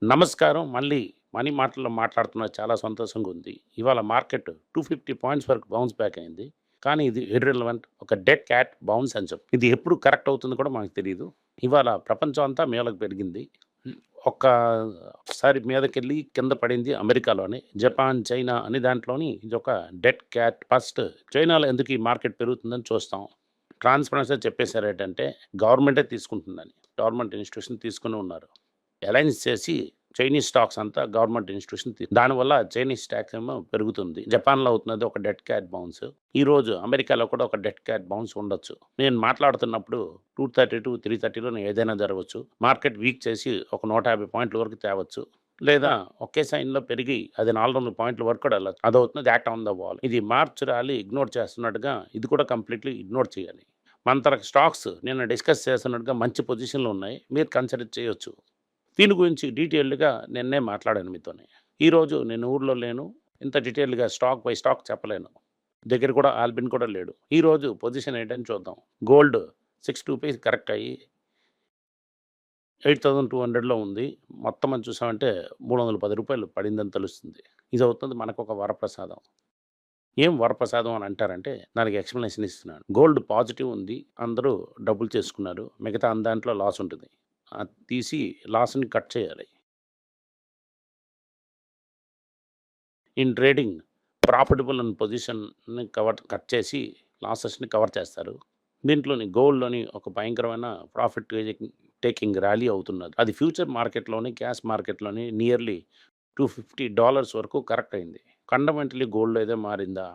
నమస్కారం. మళ్ళీ మనీ మాటల్లో మాట్లాడుతున్నా చాలా సంతోషంగా ఉంది. ఇవాళ మార్కెట్ 250 పాయింట్స్ వరకు బౌన్స్ బ్యాక్ అయింది. కానీ ఇది ఇర్రెలెవెంట్ ఒక డెడ్ క్యాట్ బౌన్స్ అని ఇది ఎప్పుడు కరెక్ట్ అవుతుందో కూడా మనకు తెలీదు. ఇవాళ ప్రపంచం అంతా మేలకు పెరిగింది. ఒక్కసారి మీదకెళ్ళి కింద పడింది అమెరికాలోనే. జపాన్, చైనా అనే దాంట్లోని ఇదొక డెడ్ క్యాట్. ఫస్ట్ చైనాలో ఎందుకు ఈ మార్కెట్ పెరుగుతుందని చూస్తాం. ట్రాన్స్‌పరెన్సీ‌గా చెప్పేసారేంటంటే గవర్నమెంటే తీసుకుంటుందని. గవర్నమెంట్ ఇన్‌స్టిట్యూషన్ తీసుకొని ఉన్నారు. అలయన్స్ చేసి చైనీస్ స్టాక్స్ అంతా గవర్నమెంట్ ఇన్‌స్టిట్యూషన్ దానివల్ల చైనీస్ స్టాక్స్ ఏమో పెరుగుతుంది. జపాన్‌లో అవుతున్నది ఒక డెడ్ క్యాట్ బౌన్స్. ఈరోజు అమెరికాలో కూడా ఒక డెడ్ క్యాట్ బౌన్స్ ఉండొచ్చు. నేను మాట్లాడుతున్నప్పుడు 230-330లోనే ఏదైనా జరగవచ్చు. మార్కెట్ వీక్ చేసి ఒక 150 పాయింట్ల వరకు తేవచ్చు. లేదా ఒకే సైన్‌లో పెరిగి అది 400 పాయింట్ల వరకు కూడా వెళ్ళొచ్చు. అదవుతున్నది యాక్ట్ ఆన్ ద వాల్. ఇది మార్చ్ ర్యాలీ ఇగ్నోర్ చేస్తున్నట్టుగా ఇది కూడా కంప్లీట్‌లీ ఇగ్నోర్ చేయాలి. మన తరహా స్టాక్స్ నిన్న డిస్కస్ చేస్తున్నట్టుగా మంచి పొజిషన్‌లో ఉన్నాయి. మీరు కన్సిడర్ చేయొచ్చు. దీని గురించి డీటెయిల్డ్‌గా నిన్నే మాట్లాడాను మీతోని. ఈరోజు నేను ఊర్లో లేను. ఇంత డీటెయిల్డ్‌గా స్టాక్ బై స్టాక్ చెప్పలేను. దగ్గర కూడా ఆల్బిన్ కూడా లేడు. ఈరోజు పొజిషన్ ఏంటని చూద్దాం. గోల్డ్ 6 రూపీస్ కరెక్ట్ అయ్యి 8,200లో ఉంది. మొత్తం అని చూసామంటే రూ. 310 పడిందని తెలుస్తుంది. ఇది అవుతుంది మనకొక వరప్రసాదం. ఏం వరప్రసాదం అని అంటారంటే దానికి ఎక్స్‌ప్లనేషన్ ఇస్తున్నాను. గోల్డ్ పాజిటివ్ ఉంది. అందరూ డబ్బులు చేసుకున్నారు. మిగతా దాంట్లో లాస్ ఉంటుంది. అది తీసి లాస్‌ని కట్ చేయాలి. ఇన్ ట్రేడింగ్ ప్రాఫిటబుల్ అన్న పొజిషన్‌ని కట్ చేసి లాసెస్‌ని కవర్ చేస్తారు. దీంట్లోని గోల్డ్‌లోని ఒక భయంకరమైన ప్రాఫిట్ టేకింగ్ ర్యాలీ అవుతున్నది. అది ఫ్యూచర్ మార్కెట్‌లోని, క్యాష్ మార్కెట్‌లోని నియర్లీ $250 వరకు కరెక్ట్ అయింది. ఫండమెంటల్లీ గోల్డ్ అయితే మారిందా?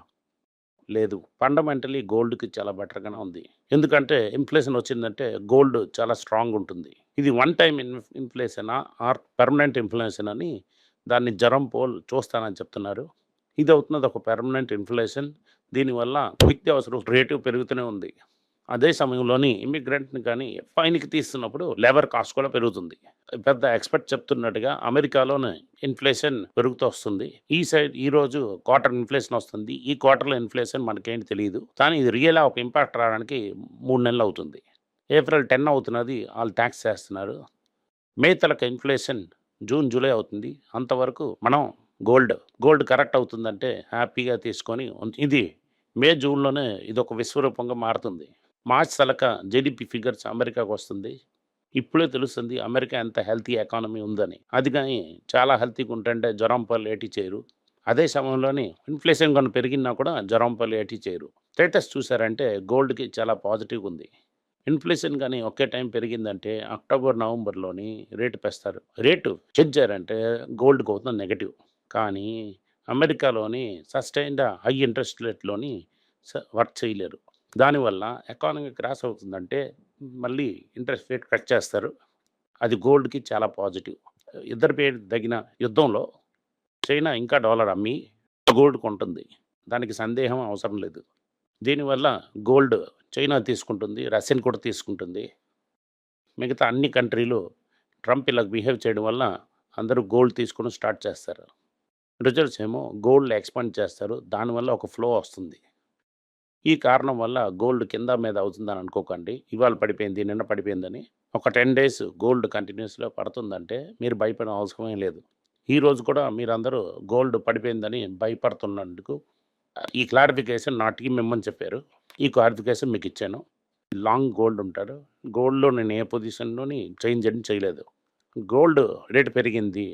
లేదు. ఫండమెంటల్లీ గోల్డ్‌కి చాలా బెటర్‌గానే ఉంది. ఎందుకంటే ఇన్‌ఫ్లేషన్ వచ్చిందంటే గోల్డ్ చాలా స్ట్రాంగ్ ఉంటుంది. ఇది వన్ టైమ్ ఇన్‌ఫ్లేషనా ఆర్ పర్మనెంట్ ఇన్‌ఫ్లేషన్ అని దాన్ని జెరోమ్ పౌల్ చూస్తానని చెప్తున్నారు. ఇది అవుతున్నది ఒక పర్మనెంట్ ఇన్‌ఫ్లేషన్. దీనివల్ల నిత్యావసర రేటు పెరుగుతూనే ఉంది. అదే సమయంలోని ఇమ్మిగ్రెంట్‌ని కానీ ఫైన్‌కి తీస్తున్నప్పుడు లేబర్ కాస్ట్ కూడా పెరుగుతుంది. పెద్ద ఎక్స్‌పర్ట్ చెప్తున్నట్టుగా అమెరికాలోనే ఇన్‌ఫ్లేషన్ పెరుగుతూ వస్తుంది. ఈ సైడ్ ఈరోజు క్వార్టర్ ఇన్‌ఫ్లేషన్ వస్తుంది. ఈ క్వార్టర్‌లో ఇన్‌ఫ్లేషన్ మనకేంటి తెలీదు. కానీ ఇది రియల్‌గా ఒక ఇంపాక్ట్ రావడానికి 3 నెలలు అవుతుంది. ఏప్రిల్ 10 అవుతున్నది. ఆళ్ళు టాక్స్ చేస్తున్నారు. మే తలక ఇన్‌ఫ్లేషన్ జూన్, జూలై అవుతుంది. అంతవరకు మనం గోల్డ్ కరెక్ట్ అవుతుందంటే హ్యాపీగా తీసుకొని ఇది మే, జూన్‌లోనే ఇదొక విశ్వరూపంగా మారుతుంది. మార్చ్ తలక జీడీపీ ఫిగర్స్ అమెరికాకొస్తుంది. ఇప్పుడే తెలుస్తుంది అమెరికా ఎంత హెల్తీ ఎకానమీ ఉందని. అది గాని చాలా హెల్తీగా ఉంటంటే జెరోమ్ పౌల్ ఏటి చేయరు. అదే సమయంలోని ఇన్‌ఫ్లేషన్ గనుక పెరిగినా కూడా జెరోమ్ పౌల్ ఏటి చేయరు. స్టేటస్ చూసారంటే గోల్డ్‌కి చాలా పాజిటివ్‌గా ఉంది. ఇన్‌ఫ్లేషన్ గాని ఒకే టైం పెరిగిందంటే అక్టోబర్, నవంబర్‌లోని రేటు పెంచుతారు. రేటు పెంచారంటే గోల్డ్‌కి అవుతుంది నెగెటివ్. కానీ అమెరికాలోని సస్టైన్డ్ హై ఇంట్రెస్ట్ రేట్‌లోని వర్క్ చేయలేరు. దానివల్ల ఎకానమీ క్రాష్ అవుతుందంటే మళ్ళీ ఇంట్రెస్ట్ రేట్ కట్ చేస్తారు. అది గోల్డ్‌కి చాలా పాజిటివ్. ఇద్దరి పేరు తగిన యుద్ధంలో చైనా ఇంకా డాలర్ అమ్మి గోల్డ్ కొంటుంది. దానికి సందేహం అవసరం లేదు. దీనివల్ల గోల్డ్ చైనా తీసుకుంటుంది. రష్యన్ కూడా తీసుకుంటుంది. మిగతా అన్ని కంట్రీలు ట్రంప్ ఇలా బిహేవ్ చేయడం వల్ల అందరూ గోల్డ్ తీసుకోవడం స్టార్ట్ చేస్తారు. రిజర్వ్స్ ఏమో గోల్డ్‌లో ఎక్స్‌పాండ్ చేస్తారు. దానివల్ల ఒక ఫ్లో వస్తుంది. ఈ కారణం వల్ల గోల్డ్ కింద మీద అవుతుందని అనుకోకండి. ఇవాళ పడిపోయింది, నిన్న పడిపోయిందని. ఒక 10 డేస్ గోల్డ్ కంటిన్యూస్‌గా పడుతుందంటే మీరు భయపడే అవసరమే లేదు. ఈరోజు కూడా మీరందరూ గోల్డ్ పడిపోయిందని భయపడుతున్నందుకు ఈ క్లారిఫికేషన్ నా టీమ్ ఇమ్మని చెప్పారు. ఈ క్లారిఫికేషన్ మీకిచ్చాను. లాంగ్ గోల్డ్ ఉంటారు. గోల్డ్‌లో నేను ఏ పొజిషన్‌లోని చేంజ్ అని చేయలేదు. గోల్డ్ రేట్ పెరిగింది.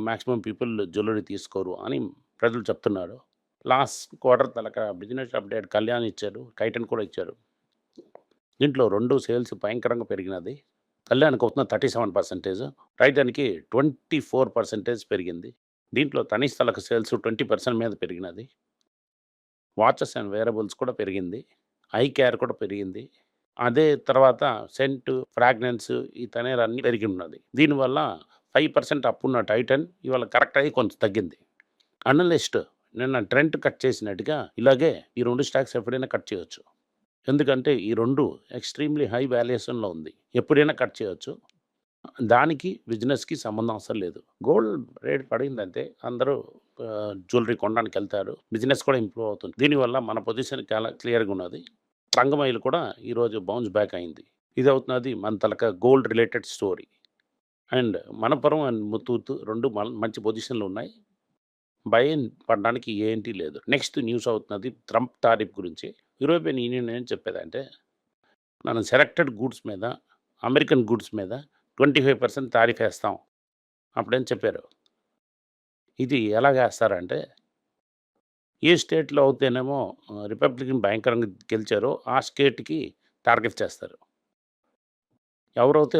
మాక్సిమం పీపుల్ జ్యువెల్లరీ తీసుకోరు అని ప్రజలు చెప్తున్నారు. లాస్ట్ క్వార్టర్ తలక బిజినెస్ అప్డేట్ కళ్యాణ్ ఇచ్చారు. టైటన్ కూడా ఇచ్చారు. దీంట్లో 2 సేల్స్ భయంకరంగా పెరిగినది. కళ్యాణ్‌కి అవుతున్న 37%, టైటన్‌కి 24% పెరిగింది. దీంట్లో తనీష్ తలక సేల్స్ 20% మీద పెరిగినది. వాచెస్ అండ్ వేరబుల్స్ కూడా పెరిగింది. ఐ కేర్ కూడా పెరిగింది. అదే తర్వాత సెంట్, ఫ్రాగ్రెన్స్ ఈ తనేర్ అన్నీ పెరిగి ఉన్నది. దీనివల్ల 5% అప్పున్న టైటన్ ఇవాళ కరెక్ట్ అయ్యి కొంచెం తగ్గింది. అనలిస్ట్ నిన్న ట్రెండ్ కట్ చేసినట్టుగా ఇలాగే ఈ 2 స్టాక్స్ ఎప్పుడైనా కట్ చేయొచ్చు. ఎందుకంటే ఈ 2 ఎక్స్‌ట్రీమ్‌లీ హై వాల్యుయేషన్‌లో ఉంది. ఎప్పుడైనా కట్ చేయొచ్చు. దానికి బిజినెస్‌కి సంబంధం అస్సలు లేదు. గోల్డ్ రేట్ పడిందంటే అందరూ జ్యువెల్లరీ కొనడానికెళ్తారు. బిజినెస్ కూడా ఇంప్రూవ్ అవుతుంది. దీనివల్ల మన పొజిషన్ చాలా క్లియర్‌గా ఉన్నది. రంగమైల్ కూడా ఈరోజు బౌన్స్ బ్యాక్ అయింది. ఇది అవుతున్నది మన తలక gold related story. And Manappuram and Muthoot 2 మంచి పొజిషన్‌లో ఉన్నాయి. భయం పడడానికి ఏంటి లేదు. నెక్స్ట్ న్యూస్ అవుతున్నది ట్రంప్ టారిఫ్ గురించి. యూరోపియన్ యూనియన్ ఏం చెప్పేదంటే, మనం సెలెక్టెడ్ గూడ్స్ మీద, అమెరికన్ గూడ్స్ మీద 25% టారిఫ్ ఏస్తాం. అప్పుడేం చెప్పారు. ఇది ఎలాగేస్తారంటే, ఏ స్టేట్‌లో అయితేనేమో రిపబ్లికన్ భయంకరంగా గెలిచారో, ఆ స్టేట్‌కి టార్గెట్ చేస్తారు. ఎవరైతే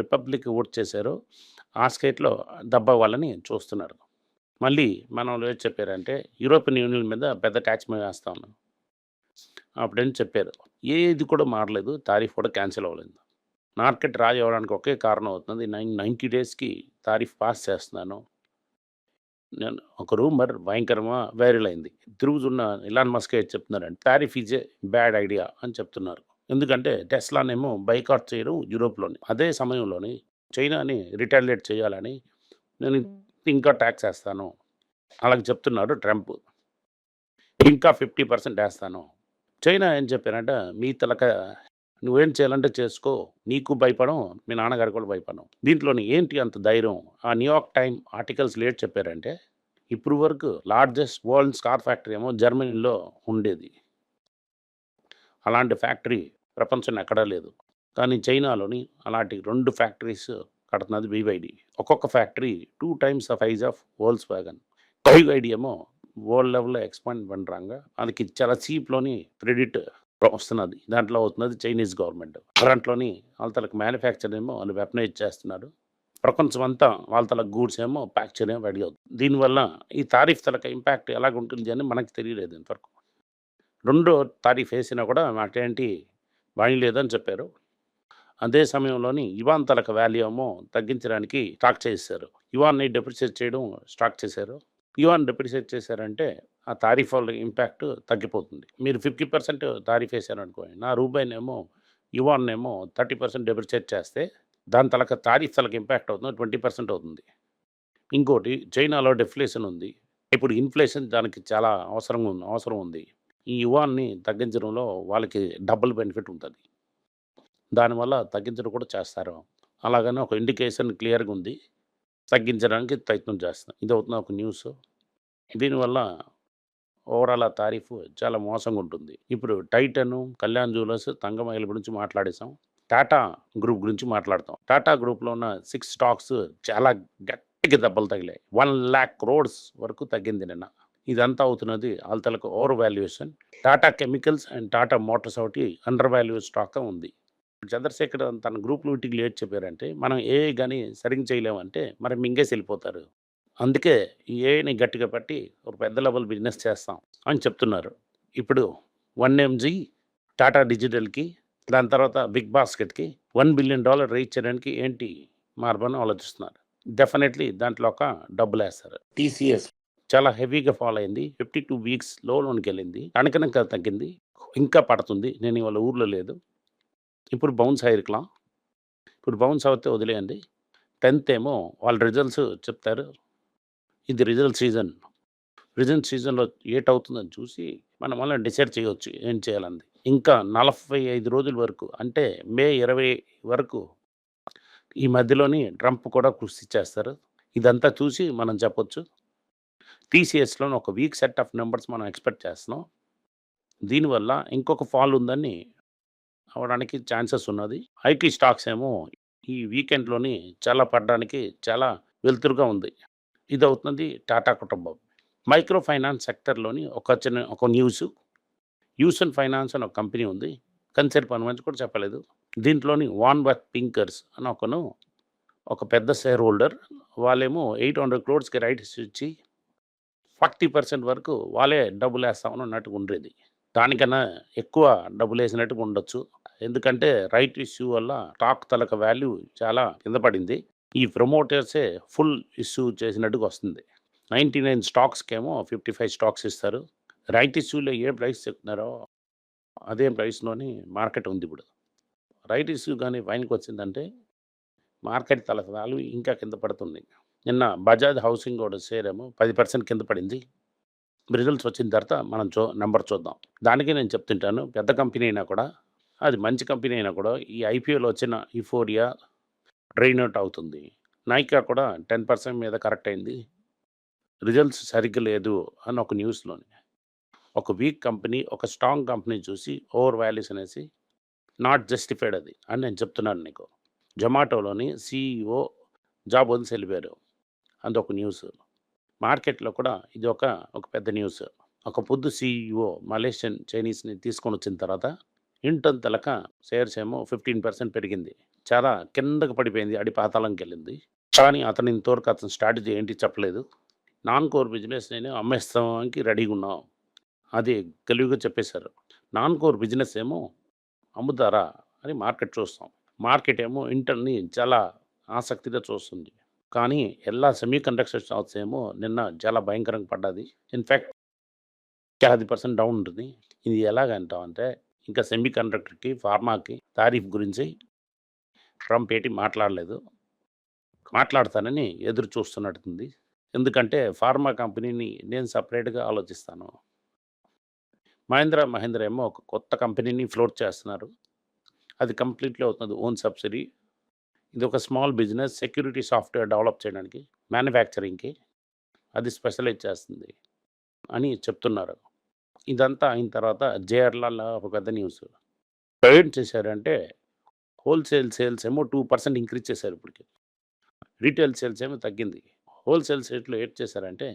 రిపబ్లిక్ ఓట్ చేశారో, ఆ స్టేట్‌లో దబ్బవ్వాలని చూస్తున్నారు. మళ్ళీ మనోళ్ళు ఏం చెప్పారంటే, యూరోపియన్ యూనియన్ మీద పెద్ద టాక్స్ మేమేస్తాం. అప్పుడేం చెప్పారు. ఏది కూడా మారలేదు. టారిఫ్ కూడా క్యాన్సిల్ అవ్వలేదు. మార్కెట్ రాజు అవ్వడానికి ఒకే కారణం అవుతుంది. 90 డేస్‌కి టారిఫ్ పాస్ చేస్తున్నాను. నేను ఒక రూమర్ భయంకరంగా వైరల్ అయింది. తిరుగుతున్న ఇలాన్ మస్క్ ఏటి చెప్తున్నారంటే, tariff is a bad idea అని చెప్తున్నారు. ఎందుకంటే టెస్లానేమో బైకాట్ చేయడం యూరోప్‌లోని. అదే సమయంలోని చైనాని రిటాలియేట్ చేయాలని నేను ఇంకా టాక్స్ ఏస్తాను. అలాగ చెప్తున్నాడు ట్రంప్. ఇంకా 50% ఏస్తాను. చైనా ఏం చెప్పారంటే, మీ తలకాయ నువ్వేం చేయాలంటే చేసుకో. నీకు భయపడం, మీ నాన్నగారికి కూడా భయపడం. దీంట్లోని ఏంటి అంత ధైర్యం? ఆ న్యూయార్క్ టైమ్ ఆర్టికల్స్‌లో ఏటి చెప్పారంటే, ఇప్పుడు వరకు లార్జెస్ట్ వరల్డ్ కార్ ఫ్యాక్టరీ ఏమో జర్మనీలో ఉండేది. అలాంటి ఫ్యాక్టరీ ప్రపంచంలో ఎక్కడా లేదు. కానీ చైనాలోని అలాంటి 2 ఫ్యాక్టరీస్ కడుతున్నది BYD. ఒక్కొక్క factory 2 times the size of Volkswagen. BYD ఏమో వరల్డ్ లెవెల్‌లో ఎక్స్‌పాండ్ పண்றாங்க. அதுக்கு చాలా చీప్‌లోని క్రెడిట్ వస్తున్నది. దాంట్లో అవుతున్నది చైనీస్ గవర్నమెంట్. దాంట్లోని వాళ్ళ మ్యానుఫ్యాక్చర్ ఏమో వాళ్ళు వెపనైజ్ చేస్తున్నారు. ప్రపంచమంతా వాళ్ళ గూడ్స్ ఏమో ప్యాక్ చేయడం రెడీ అవుతుంది. దీనివల్ల ఈ టారిఫ్ ఇంపాక్ట్ ఎలాగుంటుంది అని మనకు తెలియలేదు ఇంతవరకు. రెండో టారిఫ్ ఏసినా కూడా మాకేంటి భయం లేదని చెప్పారు. అదే సమయంలోని యువాన్ వాల్యూ ఏమో తగ్గించడానికి స్టార్ట్ చేసేశారు. యువాన్‌ని డెప్రిషియేట్ చేయడం స్టార్ట్ చేశారు. యువాన్ డెప్రిషియేట్ చేశారంటే ఆ టారిఫ్ వల్ల ఇంపాక్ట్ తగ్గిపోతుంది. మీరు 50% టారిఫ్ ఏసారనుకోండి. నా రూపాయినేమో యువాన్నేమో 30% డెప్రిషియేట్ చేస్తే దాని టారిఫ్ ఇంపాక్ట్ అవుతుంది. 20% అవుతుంది. ఇంకోటి చైనాలో డెఫ్లేషన్ ఉంది. ఇప్పుడు ఇన్‌ఫ్లేషన్ దానికి చాలా అవసరం ఉంది. ఈ యువాన్‌ని తగ్గించడంలో వాళ్ళకి డబుల్ బెనిఫిట్ ఉంటది. దానివల్ల తగ్గించడం కూడా చేస్తారు. అలాగని ఒక ఇండికేషన్ క్లియర్‌గా ఉంది. తగ్గించడానికి ప్రయత్నం చేస్తున్నారు. ఇదవుతుంది ఒక న్యూసు. దీనివల్ల ఓవరాల్ ఆ టారిఫ్ చాలా మోసంగా ఉంటుంది. ఇప్పుడు టైటను, కళ్యాణ్ జ్యువెలర్స్, తంగమయిల గురించి మాట్లాడేసాం. టాటా గ్రూప్ గురించి మాట్లాడతాం. టాటా గ్రూప్‌లో ఉన్న 6 స్టాక్స్ చాలా గట్టిగా దెబ్బలు తగిలాయి. 1,00,000 క్రోర్స్ వరకు తగ్గింది నిన్న. ఇదంతా అవుతున్నది ఆళ్ళ over valuation. Tata chemicals and Tata Motors ఒకటి అండర్ వాల్యూ స్టాక్‌గా ఉంది. చంద్రశేఖర్ తన గ్రూప్ మీటింగ్‌లో ఏటి చెప్పారంటే, మనం ఏఐ గాని సరిగ్గా చేయలేమంటే మరి మింగేసి ఎళ్ళిపోతారు. అందుకే ఈ ఏఐని గట్టిగా పట్టి ఒక పెద్ద లెవెల్ బిజినెస్ చేస్తాం అని చెప్తున్నారు. ఇప్పుడు 1ఎంజీ టాటా డిజిటల్‌కి, దాని తర్వాత బిగ్ బాస్కెట్‌కి $1 బిలియన్ రైజ్ చేయడానికి ఏంటి మార్గం ఆలోచిస్తున్నారు. డెఫినెట్‌లీ దాంట్లో ఒక డబ్బులేస్తారు. టీసీఎస్ చాలా హెవీగా ఫాల్ అయింది. 52 వీక్స్ లోకెళ్ళింది. కణకణంగా తగ్గింది. ఇంకా పడుతుంది. నేను ఇవాళ ఊర్లో లేదు. ఇప్పుడు బౌన్స్ ఆயிருக்கலாம். ఇప్పుడు బౌన్స్ అవుతే వదిలేయండి. 10థ్ ఏమో వాళ్ళ రిజల్ట్స్ చెప్తారు. ఇది రిజల్ట్ సీజన్. రిజల్ట్ సీజన్‌లో ఏటవుతుందని చూసి మనం మళ్ళా డిసైడ్ చేయొచ్చు ఏం చేయాలన్నది. ఇంకా 45 రోజుల వరకు అంటే మే 20 వరకు ఈ మధ్యలోని ట్రంప్ కూడా కృషి చేస్తారు. ఇదంతా చూసి మనం చెప్పొచ్చు. టీసీఎస్‌లోని ఒక వీక్ సెట్ ఆఫ్ నంబర్స్ మనం ఎక్స్‌పెక్ట్ చేస్తున్నాం. దీనివల్ల ఇంకొక ఫాల్ ఉందని అవ్వడానికి ఛాన్సెస్ ఉన్నది. ఐటీ స్టాక్స్ ఏమో ఈ వీకెండ్‌లోని చాలా పడడానికి చాలా వెలుతురుగా ఉంది. ఇదవుతుంది టాటా కుటుంబం. మైక్రో ఫైనాన్స్ సెక్టర్‌లోని ఒక న్యూసు. యూసన్ ఫైనాన్స్ అని ఒక కంపెనీ ఉంది. కన్సర్న్ పని మంచి కూడా చెప్పలేదు. దీంట్లోని వాన్ బట్ పింకర్స్ అని ఒక పెద్ద షేర్ హోల్డర్. వాళ్ళేమో 800 క్రోర్స్‌కి రైట్స్ ఇచ్చి 40% వరకు వాళ్ళే డబ్బులేస్తామని అన్నట్టుగా ఉండేది. దానికన్నా ఎక్కువ డబ్బులేసినట్టుగా ఉండొచ్చు. ఎందుకంటే రైట్ ఇష్యూ వల్ల స్టాక్ వాల్యూ చాలా కింద పడింది. ఈ ప్రమోటర్సే ఫుల్ ఇష్యూ చేసినట్టుగా వస్తుంది. 99 స్టాక్స్‌కేమో 55 స్టాక్స్ ఇస్తారు. రైట్ ఇష్యూలో ఏ ప్రైస్ చెప్తున్నారో అదే ప్రైస్‌లోని మార్కెట్ ఉందిప్పుడు. రైట్ ఇష్యూ గాని పైనకొచ్చిందంటే మార్కెట్ వాల్యూ ఇంకా కింద పడుతుంది. నిన్న బజాజ్ హౌసింగ్ కూడా షేర్ ఏమో 10% కింద పడింది. రిజల్ట్స్ వచ్చిన తర్వాత మనం నంబర్ చూద్దాం. దానికే నేను చెప్తుంటాను. పెద్ద కంపెనీ అయినా కూడా, అది మంచి కంపెనీ అయినా కూడా ఈ ఐపీఓలో వచ్చిన యుఫోరియా డ్రైన్ అవుట్ అవుతుంది. నైకా కూడా 10% మీద కరెక్ట్ అయింది. రిజల్ట్స్ సరిగ్గా లేదు అని ఒక న్యూస్‌లోని. ఒక వీక్ కంపెనీ, ఒక స్ట్రాంగ్ కంపెనీ చూసి ఓవర్ వాల్యూస్ అనేసి నాట్ జస్టిఫైడ్ అది అని నేను చెప్తున్నాను నీకు. జొమాటోలోని సీఈఓ జాబ్ వదిలేసి వెళ్ళిపోయారు. అదొక న్యూస్. మార్కెట్‌లో కూడా ఇది ఒక పెద్ద న్యూస్. ఒక పొద్దు సీఈఓ మలేషియన్ చైనీస్‌ని తీసుకొనొచ్చిన తర్వాత ఇంటంతలక షేర్స్ ఏమో 15% పెరిగింది. చాలా కిందకి పడిపోయింది. అడి పాతాళంకెళ్ళింది. కానీ అతను ఇంతవరకు అతని స్ట్రాటజీ ఏంటి చెప్పలేదు. నాన్ కోర్ బిజినెస్ నేను అమ్మేస్తానికి రెడీగున్నాం. అది తెలివిగా చెప్పేశారు. నాన్ కోర్ బిజినెస్ ఏమో అమ్ముతారా అని మార్కెట్ చూస్తాం. మార్కెట్ ఏమో ఇంటర్‌ని చాలా ఆసక్తిగా చూస్తుంది. కానీ எல்லா సెమీకండక్టర్ స్టాక్స్ ఏమో నిన్న చాలా భయంకరంగా పడ్డది. ఇన్‌ఫాక్ట్ 10% డౌన్ ఉంటుంది. ఇది ఎలాగంటావంటే ఇంకా సెమీకండక్టర్‌కి, ఫార్మాకి టారిఫ్ గురించి ట్రంప్ ఏటి మాట్లాడలేదు. మాట్లాడతానని ఎదురు చూస్తున్నట్టుంది. ఎందుకంటే ఫార్మా కంపెనీని నేను సెపరేట్‌గా ఆలోచిస్తాను. మహీంద్రా ఏమో ఒక కొత్త కంపెనీని ఫ్లోట్ చేస్తున్నారు. అది కంప్లీట్‌లీ అవుతుంది ఓన్ సబ్సిడీ. ఇదొక small business security software develop చేయడానికి, మ్యానుఫ్యాక్చరింగ్‌కి అది స్పెషలైజ్ చేస్తుంది అని చెప్తున్నారు. ఇదంతా అయిన తర్వాత జేఆర్‌లాల్ ఒక పెద్ద న్యూస్. ఏం చేశారంటే హోల్‌సేల్ సేల్స్ ఏమో 2% ఇంక్రీజ్ చేశారు ఇప్పటికి. రీటైల్ సేల్స్ ఏమో తగ్గింది. హోల్‌సేల్ సేల్స్‌లో ఏటి చేశారంటే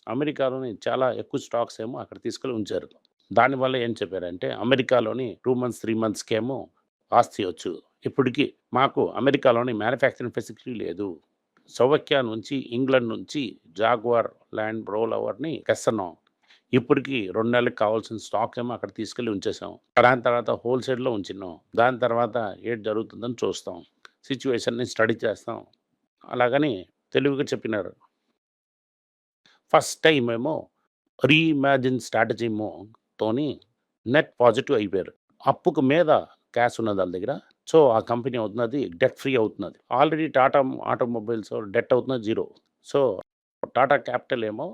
అమెరికాలోని చాలా ఎక్కువ స్టాక్స్ ఏమో అక్కడ తీసుకెళ్ళి ఉంచారు. దానివల్ల ఏం చెప్పారంటే అమెరికాలోని 2 మంత్స్, 3 మంత్స్‌కేమో ఆస్తి వచ్చు. ఇప్పటికి మాకు అమెరికాలోని మ్యానుఫ్యాక్చరింగ్ ఫెసిలిటీ లేదు. స్లోవాకియా నుంచి, ఇంగ్లాండ్ నుంచి జాగ్వార్ ల్యాండ్ రోవర్‌ని తెస్తున్నాం. ఇప్పటికి 2 నెలలకి కావాల్సిన స్టాక్ ఏమో అక్కడ తీసుకెళ్ళి ఉంచేసాం. దాని తర్వాత హోల్‌సేల్‌లో ఉంచినాం. దాని తర్వాత ఏటి జరుగుతుందని చూస్తాం. సిట్యుయేషన్‌ని స్టడీ చేస్తాం. అలాగని తెలివిగా చెప్పినారు. ఫస్ట్ టైమ్ ఏమో రీఇమాజిన్ స్ట్రాటజీ తోని నెట్ పాజిటివ్ అయిపోయారు. అప్పుకు మీద క్యాష్ ఉన్నది ఆళ్ళ దగ్గర. సో, ఆ కంపెనీ అవుతున్నది డెట్ ఫ్రీ అవుతున్నది. ఆల్రెడీ టాటా ఆటోమొబైల్స్ డెట్ అవుతున్నది జీరో. సో, టాటా క్యాపిటల్ ఏమో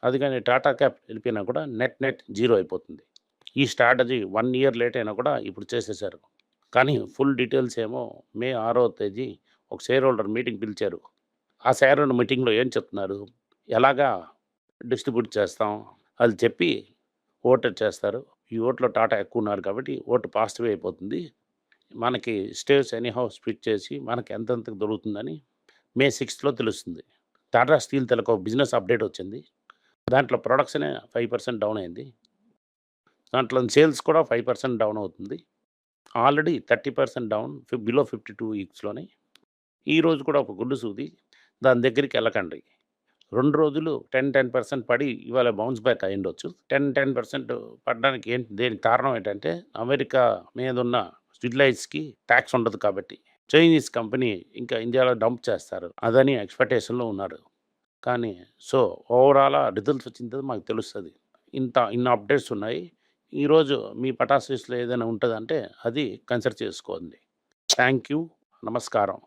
అది గాని టాటా క్యాప్ వెళ్ళిపోయినా కూడా నెట్ జీరో అయిపోతుంది. ఈ స్ట్రాటజీ 1 ఇయర్ లేట్ అయినా కూడా ఇప్పుడు చేసేసారు. కానీ ఫుల్ డీటెయిల్స్ ఏమో మే 6వ తేదీ ఒక షేర్ హోల్డర్ మీటింగ్ పిలిచారు. ఆ షేర్ హోల్డర్ మీటింగ్‌లో ఏం చెప్తున్నారు? ఎలాగా డిస్ట్రిబ్యూట్ చేస్తాం అది చెప్పి ఓటు చేస్తారు. ఈ ఓట్‌లో టాటా ఎక్కువున్నారు కాబట్టి ఓటు పాజిటివ్ అయిపోతుంది. మనకి స్టేట్స్ ఎనీహౌ స్ప్లిట్ చేసి మనకి ఎంతెంత దొరుకుతుందని మే 6థ్‌లో తెలుస్తుంది. టాటా స్టీల్ తాలూకా ఒక బిజినెస్ అప్డేట్ వచ్చింది. దాంట్లో ప్రొడక్షనే 5% డౌన్ అయింది. దాంట్లో సేల్స్ కూడా 5% డౌన్ అవుతుంది. Already 30% down below 52 వీక్స్‌లోనే. ఈరోజు కూడా ఒక గుడ్డు సూది. దాని దగ్గరికెళ్ళకండి. 2 రోజులు 10% పడి ఇవాళ బౌన్స్ బ్యాక్ అయ్యుండొచ్చు. 10% పడడానికి దేనికి కారణం ఏంటంటే అమెరికా మీదున్న స్టెరిలైట్స్‌కి టాక్స్ ఉండదు కాబట్టి. చైనీస్ కంపెనీ ఇంకా ఇండియాలో డంప్ చేస్తారు. అదని ఎక్స్‌పెక్టేషన్‌లో ఉన్నారు. కానీ ఓవరాల్ రిజల్ట్స్ వచ్చిన తర్వాత మాకు తెలుస్తది. ఇన్ని అప్డేట్స్ ఉన్నాయి. ఈరోజు మీ పటాస్ లిస్ట్‌లో ఏదైనా ఉంటదంటే అది కన్సిడర్ చేసుకోండి. Thank you. నమస్కారం.